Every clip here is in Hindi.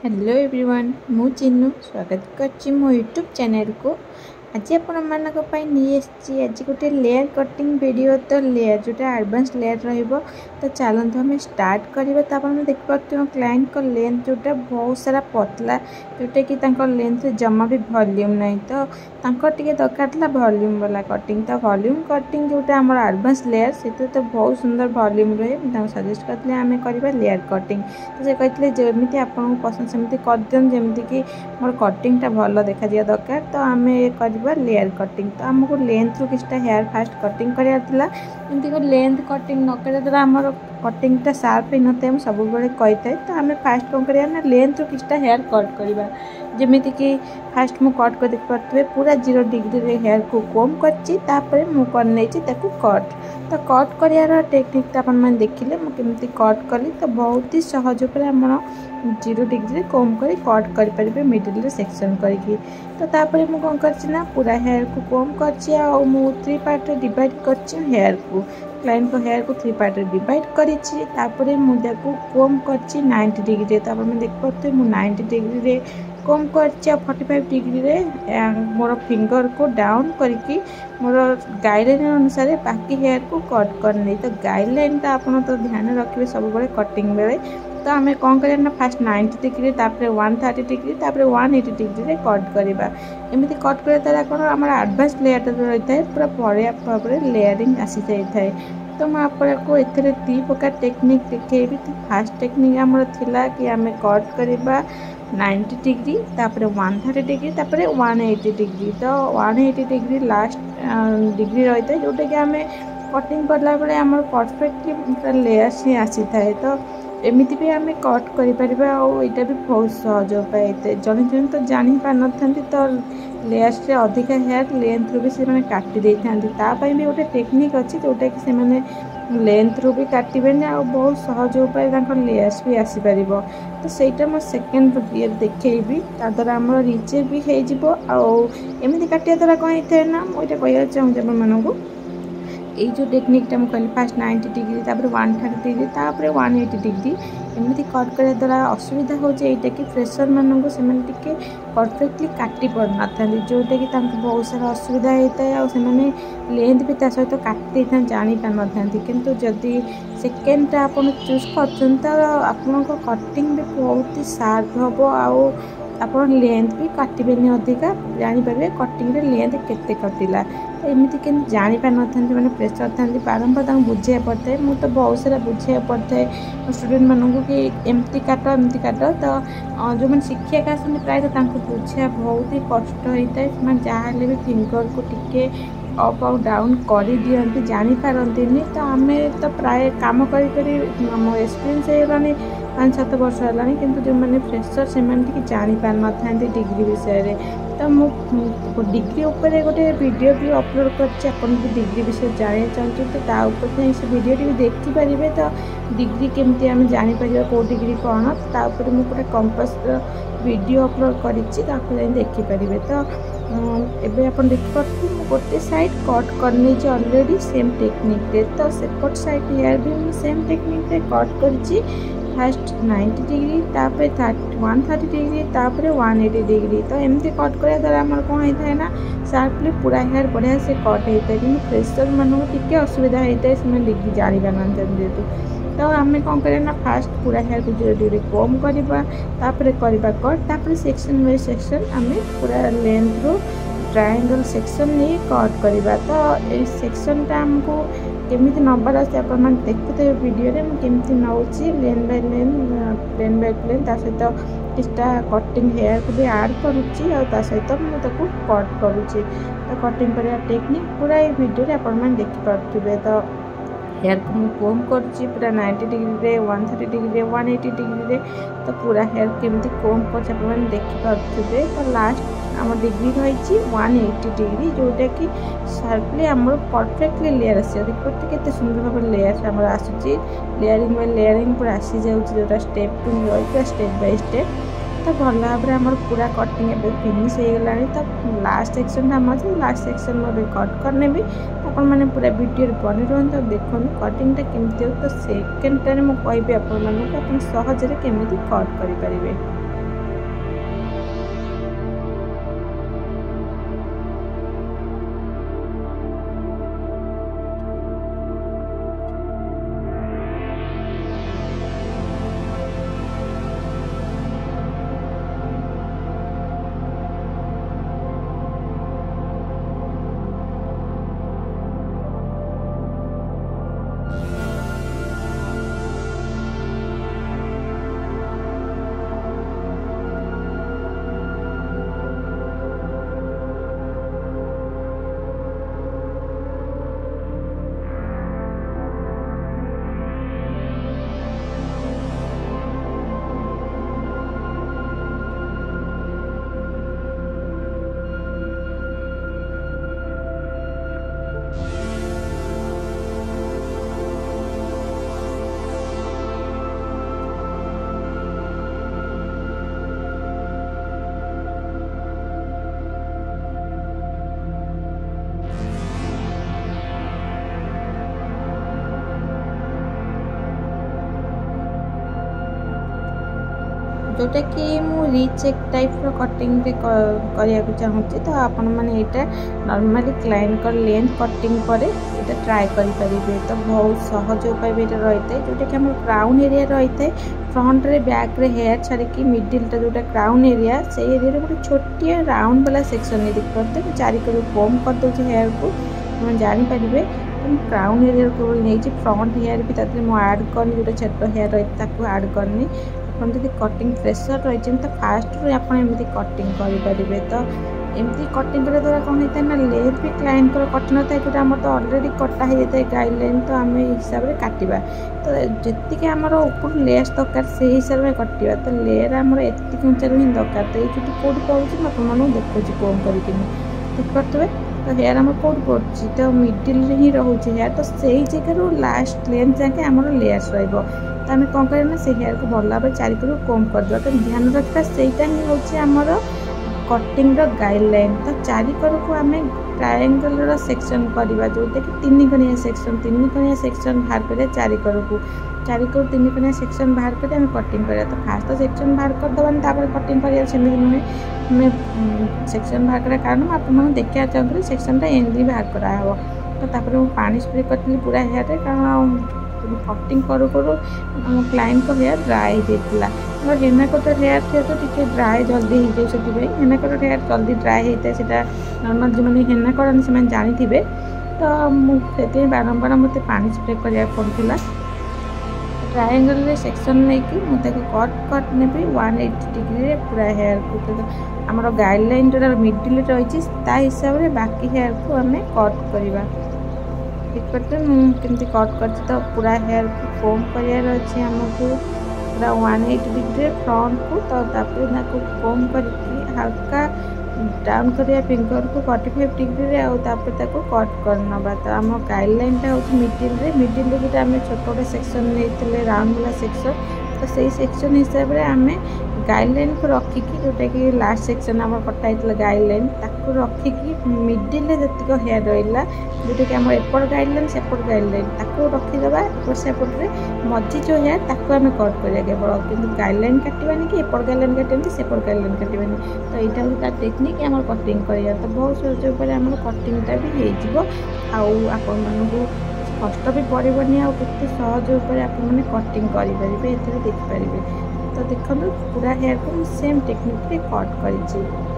हेलो एवरीवन मु चिन्नू स्वागत कर मो यूट्यूब चैनल को। आज आपण नहीं आज गोटे लेयर कटिंग वीडियो तो लेयर जोटा एडवांस लेयर रहिबो। तो चलते हमें स्टार्ट करबा। तो आपण देखिए क्लाइंट को लेंथ जोटा बहुत सारा पतला जोटा कि लेंथ जमा भी वॉल्यूम नहीं तो टे दरकार था वॉल्यूम वाला कटिंग। तो वॉल्यूम कटिंग जोटा आम एडवांस लेयर से तो बहुत सुंदर वॉल्यूम रहे सजेस्ट करते आम करवा लेयर कटिंग। तो से कहते जमी आपको पसंद सेमती करदियन जमी कि मोर कटिंगटा भल देखा दरकार। तो आम लेयर कटिंग तो आमको लेंथ रू किछटा हेयर फास्ट कटिंग करार एमती लेंथ कटिंग न कर द्वारा आम कटिंगटा सार्प हो नए मुझे सब कही था। तो आम फास्ट कौन करना लेंथ रू किछटा हेयर कट करवा जमी कि फास्ट मु कट कर देख पारे पूरा 0 डिग्री रे हेयर को कोम कर कट। तो कट कर टेक्निक तो आप देखिले मुझे कट कली। तो बहुत ही सहज उपर आम 0 डिग्री कोम कर कट करें मिडिल सेक्शन करके। तो तापर मुझे कौन करना पूरा हेयर को कोम कर 3 पार्ट डिवाइड कर हेयर को क्लाइंट को हेयर को 3 पार्ट डिवाइड कर मुझे कोम कर 90 डिग्री। तो आप देख पारे मुझे 90 डिग्री रे कोम कर 45 डिग्री रे मोर फिंगर को डाउन करके मोर गाइडलाइन अनुसार बाकी हेयर को कट करनी। तो गाइडलाइन तो आप तो ध्यान रखिए सब कटिंग बेले। तो आम कौन करना फास्ट 90 डिग्री 130 डिग्री 180 डिग्री रे कट करवा। एमती कट कर द्वारा कौन आम एडवांस लेयर रही है पूरा बढ़िया भाव में लेयरिंग आसी जाए। तो मुझे आपको ए 3 प्रकार टेक्निक देखी। तो फास्ट टेक्निक आम थिला कि आम कट करवा 90 डिग्री 130 डिग्री 180 डिग्री। तो 180 डिग्री लास्ट डिग्री रही है जोटा कि आम कटिंग करला बेले आम परफेक्टली लेयर से आसी थाए। तो एमती भी आम कट करें यहाँ भी बहुत सहज उपाय। जड़े जन तो जानी पार न तो लेयर से अधिक हेयर लेंथ रू भी से काटी दे था भी गोटे टेक्निक अच्छी जोटा कि से लेंथ रू भी काटे आ बहुत सहज उपाय लेयर्स भी आसीपर। तो सहीटा मो सेकेंड वीडियो देखी द्वारा आम रिचे भी होमती काटिया द्वारा कौन होता है ना मुझे कहना चाहूँगी आपको ये जो टेक्निकटा मुझे कहली फास्ट 90 डिग्री 130 डिग्री 180 डिग्री एमती कट कर द्वारा असुविधा होता कि फ्रेशर मानक से परफेक्टली काटी पड़ ना था जोटा कि बहुत सारा असुविधा होता है और लेंथ भी ता सहित काटी था जानी पार न था। किंतु जदि सेकेंडटा आप चूज कर आपण कटिंग भी बहुत ही सार्प हम आओ आप लेंथ भी काटे अधिका जानीपर कटिंग लेंथ केते कटिला। तो एमती के जानीपार न था मैंने प्रेसर था बारंबार बुझे पड़ता है। मुझे तो बहुत सारा बुझे पड़ता है स्टूडेंट मानू कि एमती काट तो जो मैंने शिखिया आसती प्राय बुझा बहुत ही कष्ट होता है। जहाँ भी फिंगर को टिके अप आउ डाउन कर दिखती जानीपारती। तो आम तो प्राय कम कर एक्सपीरियंस होगा 5-7 वर्ष है किंतु जो मैंने फ्रेशर से जानीपार न था डिग्री विषय। तो मुझे डिग्री उपर गोटे वीडियो भी अपलोड कर डिग्री विषय जाना चाहते तो से वीडियो भी देखिपारे। तो डिग्री केमती आम जापर कौ डिग्री कौन तो मुझे पूरा कंपास वीडियो अपलोड कर देखिपारे। तो एबे अपन देखिए गोटे साइड कट करनी ऑलरेडी सेम टेक्निक। तो सेपट साइड हेयर भी सेम टेक्निक कट कर फास्ट 90 डिग्री 130 डिग्री 180 डिग्री। तो एमती कट कर द्वारा आम कौन होता है ना सार्पली पूरा हेयर बढ़िया से कट होता है। कि फ्रेशर मानक टी असुविधा होता है से डिग्री जानी पार ना जेहतु। तो आम कौन करना फास्ट पूरा हेयर को 0 डिग्री कम करवा कट सेक्शन बाय सेक्शन आम पूरा लेंथ रू ट्रायंगल सेक्शन नहीं कट करवा। तो ये सेक्शनटा आमको केमिति नबार अच्छे आप देखुते वीडियो केमती नौची lane by lane plane by plane सहित किसटा कटिंग हेयर को भी आड करुच्ची सहित मुझे कट करुच्ची। तो कटिंग करने टेक्निक पूरा ये वीडियो आप देखिपे। तो हेयर को मुझे कोम कर पूरा 90 डिग्री 130 डिग्री 180 डिग्री। तो पूरा हेयर केमती कोम कर देखिपे। तो लास्ट आम डिग्री रही 180 डिग्री जोटा कि सार्पली आम परफेक्टली लेयर आस देखते सुंदर भाव लेयर आम आसूँ लेयरिंग बाय लेयरिंग पूरा आसी जाऊँगा स्टेप टू रही स्टेप बाय स्टेप। तो भल भाव में आम पूरा कटिंग ए फिनिश हो गला। तो लास्ट सेक्शन आम अच्छे लास्ट सेक्शन में कट करने भी आप मैंने पूरा वीडियो बनी रुहतु देखो कटिंगटा केमती हो। तो सेकेंड टाइम मुझे कहबी आप सहजरे केमी कट करें। जोटा कि मु रीचेक टाइप रो कटिंग रे करिया को चाहूची तो आपण माने एटा नॉर्मली क्लाइंट कर लेंथ कटिंग परे एटा ट्राई करि परिबे। तो बहुत सहज उपाय बेटा रहिते जोटा कि हमर क्राउन एरिया रहिते फ्रंट रे बैक रे हेयर छाड़ी की मिडिल टा जोटा क्राउन एरिया से एरिया रे गोटे छोटिया राउंड वाला सेक्शन ने देख करते चारि करू कम कर दो हेयर को हम जानि परिबे। क्राउन एरिया को नहीं फ्रंट हेयर भी ताते मो ऐड करनी जोटा छोट हेयर रही ताको ऐड करनी। अपन जब कटिंग प्रेशर रही तो फास्ट रू आप कटिंग करें। तो एमती कटिंग करे द्वारा कौन होता है ना लेंथ भी क्लाइंट को कटि न था जो आम तो अलरेडी कटा हो जाए गाइडलाइन तो आम हिसाब से काटिबा। तो जी आमर ऊपर लेस दरकार से हिसाब से कटिबा। तो लेयर आमर एति उंचार ही दरकार। तो ये चुटी कौट पड़े मैं देखुची कौन करके देख पारे। तो हेयर आम कौट पड़े तो मिडिल ही रोचे हेयर तो से जगह लास्ट लेंथ जाके आम लेयर्स रहा। तो आम कौन करना से हेयर को भल भाव चारि करू कम करदे। तो ध्यान रखा सेटा ही हूँ आमर कटिंग गाइडलाइन। तो चारि करू को आम ट्रायंगल सेक्शन करवा जोटा कि तीन कोणिया सेक्शन बाहर करिया चारि करू को तीन कोणिया सेक्शन बाहर कर कटिंग करिया। तो फास्ट सेक्शन बाहर करदे कटिंग करिया सेमती नुहे हमें सेक्शन बाहर करा कारण आप देखा चाहूँगी सेक्शन एमती बाहर कराव। तो पानी स्प्रे करी पूरा हेयर रे कारण कटिंग करू करू क्लाइंट को हेयर ड्राई होता है। हेना कटर हेयर थे तो टी ड्राए जल्दी हो जाए हेना कटर हेयर जल्दी ड्राए होता है नॉर्मल जो मैंने हेना करनी से जानी थे। तो मुझे बारंबार मत पानी स्प्रे करा पड़ा ट्रायंगल रे सेक्शन नहीं मुझे कट ने 180 डिग्री पूरा हेयर को आमर गाइडलाइन जो मिडिल रही हिसाब से बाकी हेयर को आम कट करवा। देखते मुझे कट कर तो पूरा हेयर को कम करार अच्छे आमको पूरा 180 डिग्री फ्रंट को। तो कम कर हल्का डाउन करिया फिंगर को 45 डिग्री रे कट करना। तो आम गाइडलाइनटा हूँ मिडिल जो आम छोटे सेक्शन नहीं राउंड वाला सेक्शन। तो सही सेक्शन हिसाब से आम गाइडलाइन को रखिकी जोटा कि लास्ट सेक्शन आम कटा होता गाइडलाइन ताको रखिकी मिडिल जतिक हेयर रहा जोटा कि आम एपट गाइडलाइन सेपट गाइडलाइन ताको रखीदे एपट सेपटे मझी जो हेयर ताको आम कट करा केवल कि गाइडलाइन काटवानी कि एपट गाइडलाइन काटवानी सेपट गाइडलाइन काटवानी। तो यहाँ हूँ तार टेक्निक आम कटिंग कर। तो बहुत सहज उपाय आम कटिंगटा भी हो कष्ट भी पड़ोनी आते सहज उपाय आपने कटिंग करेंगे ए देखिपारे। तो देखो पूरा हेयर को सेम टेक्निक रे कट कर।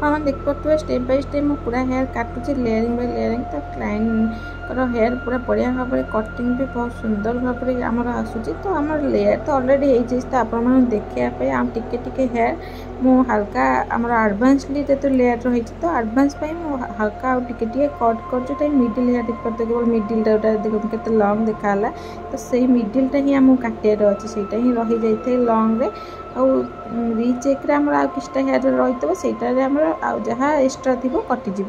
आप देखिए स्टेप बाय स्टेप मु पूरा हेयर काटुची लेयरिंग बाय लेयरिंग। तो क्लाइंट हेयर पूरा बढ़िया भाव में कटिंग भी बहुत सुंदर भाव में आमर आसूची। तो आम लेयर तो अलरेडी हो तो आपण देखा आम टिके टिके हेयर मु हल्का आम आडभांसली जो लेयर रही तो आडभांस मु हल्का टिके टिके कट कर मिडिल हेयर देखते केवल मिडिल देखो के लंग देखा तो से मिडिलटा ही आमको काटार अच्छे से ही रही जाए लंग रे रिचेक्रे आम किसी हेयर रही थो से जहाँ एक्सट्रा थी कटिज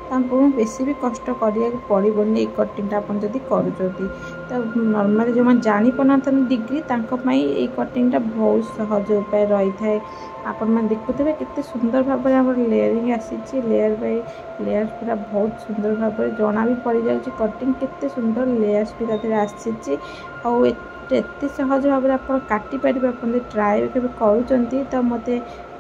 तो बेसी भी कष्ट करा पड़ोनी ये कटिंगटा आप करुँच। तो नॉर्मली जो मैंने जापना डिग्री ये कटिंगटा बहुत सहज उपाय रही है। आपण मैंने देखुथे केते सुंदर भाव में लेयरिंग आसी लेयर बाय लेयर्स पूरा बहुत सुंदर भाव में जना भी पड़ जाऊँगी कटिंग केते सुंदर लेयर्स भी आसी एत सहज भाव में आप काटिपारे आप ट्राए के करुँच तो मत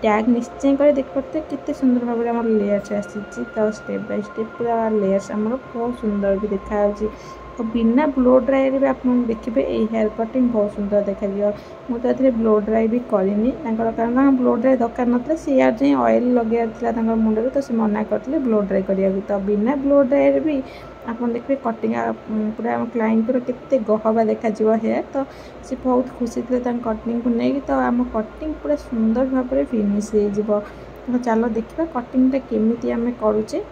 टैग निश्चय कर देख पाते केते सुंदर भाव में आम लेयर्स आसी। तो स्टेप बाय स्टेप पूरा लेयर्स आम बहुत सुंदर भी देखा तो बिना ब्लो ड्राई भी आप देखिए ये हेयर कटिंग बहुत सुंदर देखा मुझे ब्लो ड्राई भी करनी कारण ब्लो ड्राई दरकार ना सी यार जाए ऑयल लगे मुंडे तो सी मना करते ब्लो ड्राई करा तो बिना ब्लो ड्राई भी आप देखिए कटिंग पूरा क्लाइंट केते गहबा देखा हेयर तो सी बहुत खुशी थे कटिंग को नहीं तो आम कटिंग पूरा सुंदर भाव में फिनिश हो। तो चलो देखा कटिंगटा केमी आम करुचे।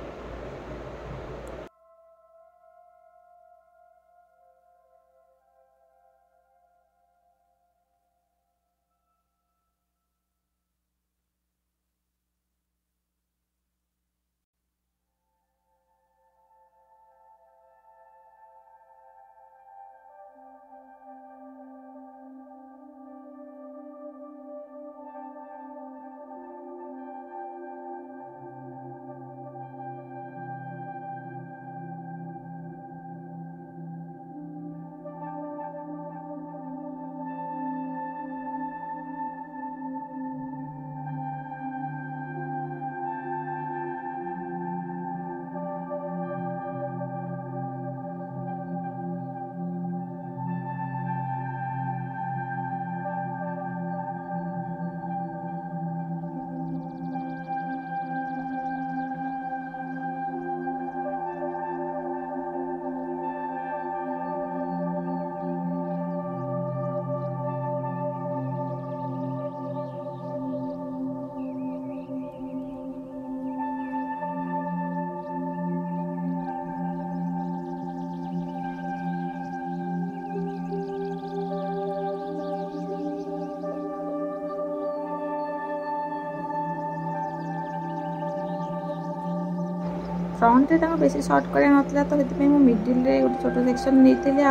फ्रंट में बेसी सर्ट कर नाला तो ये मिडिल में गोटे छोट सेक्शन नहीं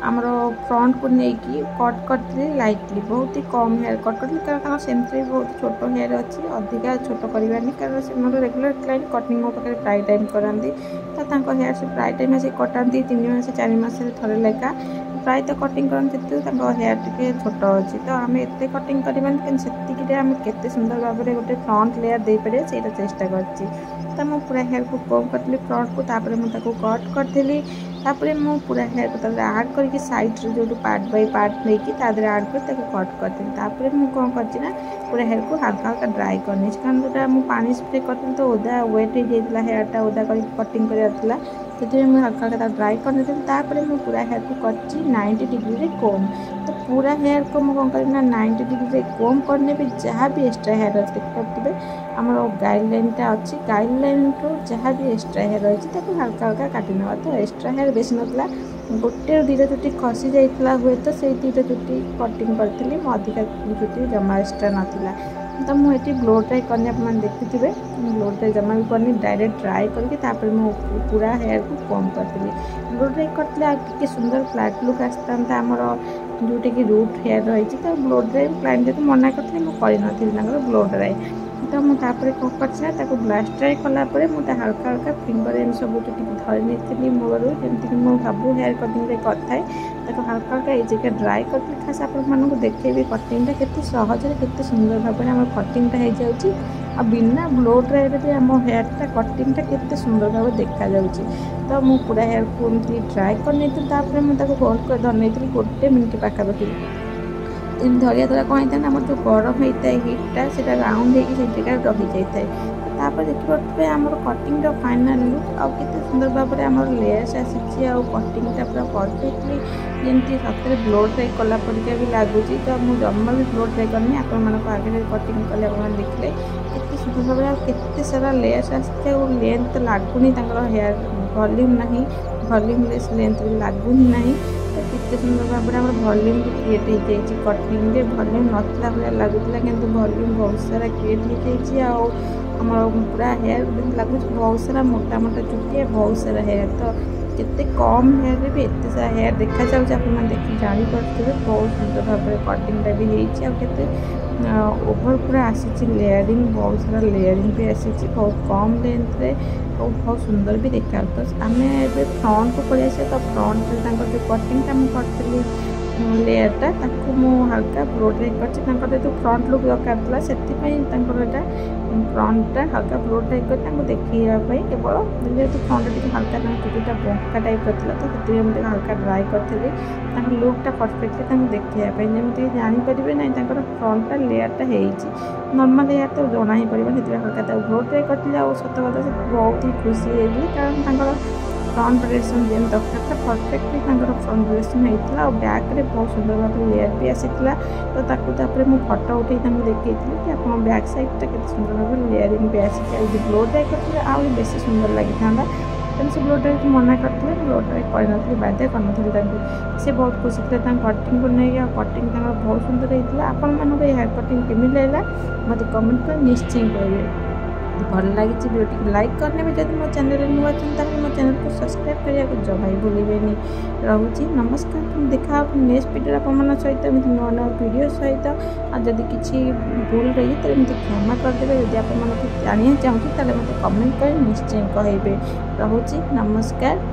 आमर फ्रंट को लेकिन कट करती लाइटली बहुत ही कम हेयर कट करी कारण सेमती बहुत छोट हेयर अच्छी अधिका छोट करवानी कारण से मोर रेगुलर क्लाइंट कटिंग मो पाखे प्राय टाइम कराती तो हेयर से प्राय टाइम आस कटाती 3 मास 4 मास थे लेखा प्राय तो कटिंग करते हेयर टे छोट अच्छी तो आम एत कटिंग करवानी से आम के सुंदर भाव में गोटे फ्रंट लेयर दे पारे से चेष्टा कर तो मुझे पूरा हेयर को कम करी फ्रंट को तापर मुझे कट करी तापर मु पूरा हेयर को आड करके साइड रे जो पार्ट बाय पार्ट नहीं तादे आड कर कट करती मुझे कौन करना पूरा हेयर को हल्का हल्का ड्राई करनी कारण जोटा मुझे पानी स्प्रे करती तो ओदा वेट हो जाता हेयरटा ओदा कर कटिंग कराला तो मुझे हल्का हल्का ड्राई करनी तापर मुझे पूरा हेयर को कर 90 डिग्री कोम तो पूरा हेयर को मुझे कौन करना 90 डिग्री कोम करने भी जहाँ भी एक्सट्रा हेयर अच्छे देखते आम गाइडलाइनटा अच्छी गाइडलाइन रू जहाँ भी एक्सट्रा हेयर रही हल्का हल्का काटि ना तो एक्सट्रा हेयर बेसी ना गोटे 2टा चुटी खसी जाता हुए तो से 2टा चुटी कटिंग करी अधिका चुटी जमा एक्सट्रा नाला तो मुझे ब्लो ड्राई करने आप देखिए ब्लो ड्राई जमा भी करनी डायरेक्ट ड्राई करके मुझे पूरा हेयर को कम करी ब्लो ड्राई करते सुंदर फ्लैट लुक आसता आमर जोटा कि रूट हेयर रही तो ब्लो ड्राई क्लाइंट जो मना करती मुझे ब्लो ड्राई तो मुझे कौन कर ब्लास्ट ड्राई कलापर मुझे हल्का हल्का फिंगर एंड सब चुटी धरी नहीं मूलर जमीक मुझे सब हेयर कटिंग करए हल्का हल्का ये जगह ड्राई करती खास आप देखेबी कटिंगटा केते सहजरे केते सुंदर भाव में आम कटिंगटा हो जाऊँगी आ बिना ब्लो ड्राई भी आम हेयरटा कटिंगटा केते सुंदर भाव देखा जाऊँगी तो मुझे पूरा हेयर को एमती ड्राई कर मुझे बंद कर धरी नहीं 1 मिनिट पाखापाखि धरिया द्वारा कौन होता है आम जो गरम होता है हिटा से राउंड हो जगह रही जाए तापर देखिए आमर कटिंग फाइनाल लुक आउ केते सुंदर भाव में आमर लेयर्स आसी आउ कटिंगटा पूरा परफेक्टली जमी सतरे ब्लो ड्राई कला परिका भी लगुच। तो मुझे जमा भी ब्लो ड्राई करनी आपण आगे कटिंग कले आप देखिले केते सुंदर भाव में केते सारा लेयर्स आसी लेंथ लगुनि हेयर वॉल्यूम नहीं वॉल्यूमलेस लेंथ भी लगुनि नहीं। तो केते सुंदर भाव में वॉल्यूम भी क्रिएट हो जाए कटिंग रे वॉल्यूम नथला भाया लगुला किंतु वॉल्यूम बहुत सारा क्रिएट हो जाए पूरा हेयर लगुच बहुत सारा मोटा मोटा चुटिया बहुत सारा हेयर। तो केते कम हेयर भी एत सारा हेयर देखा जाऊँ आप देखिए जानीपे बहुत सुंदर भाव में कटिंगटा भी होते ओभर पूरा आसी लेयरिंग बहुत सारा लेयरिंग भी आसी बहुत कम लेंथ रे बहुत सुंदर भी देखा। तो आम फ्रंट को पलि आसे तो फ्रंट जो कटिंगटा मुझे लेयरटा हल्का ब्लो ड्राई कर जो फ्रंट लुक दरकार से फ्रंटा हल्का ब्लो ड्राई कर देखापी केवल जेहतु फ्रंट टी हल्का चुटीटा बंका टाइप रहा तो मुझे हल्का ड्राई करी लुकटा परफेक्टली देखापी जमी जानीपर ना फ्रंटा लेयरटा नॉर्मल लेयर तो जना ही पड़े से हल्का ब्लो ड्राई करती सत कथा से बहुत ही खुशी होगी कारण फ्रंट ड्रेसन जेम दरकार था परफेक्टली फ्रंट ड्रेसन होता और बैक रे बहुत सुंदर भाव लेयर भी आसाला। तो तापर मुझे फटो उठे देखी कि आप बैक साइडटा के सुंदर भाव लेयरिंग भी आसी ब्लो ड्राई करते आउ बेस सुंदर लगी था तेनाली से ब्लो ड्राई मना करते ब्लो ड्राई कर बाध्य कर से बहुत खुशी थे कटिंग को नहीं कटिंग बहुत सुंदर होता है। आपण मानक हेयर कटिंग केमी लगा मत कमेंट कर निश्चय करेंगे। भल लगी वीडियो लाइक करने में जब मो चैनल नुआ मो चैनल को सब्सक्राइब करने को जमा ही भूलें। रोची नमस्कार देखा नेक्स्ट वीडियो आप सहित नुआ नुआ वीडियो सहित जदि किसी भूल रही तो मत क्षमा करदे जब आप जाना चाहूँ तो मत कमेंट कर निश्चय कहे। रोची नमस्कार।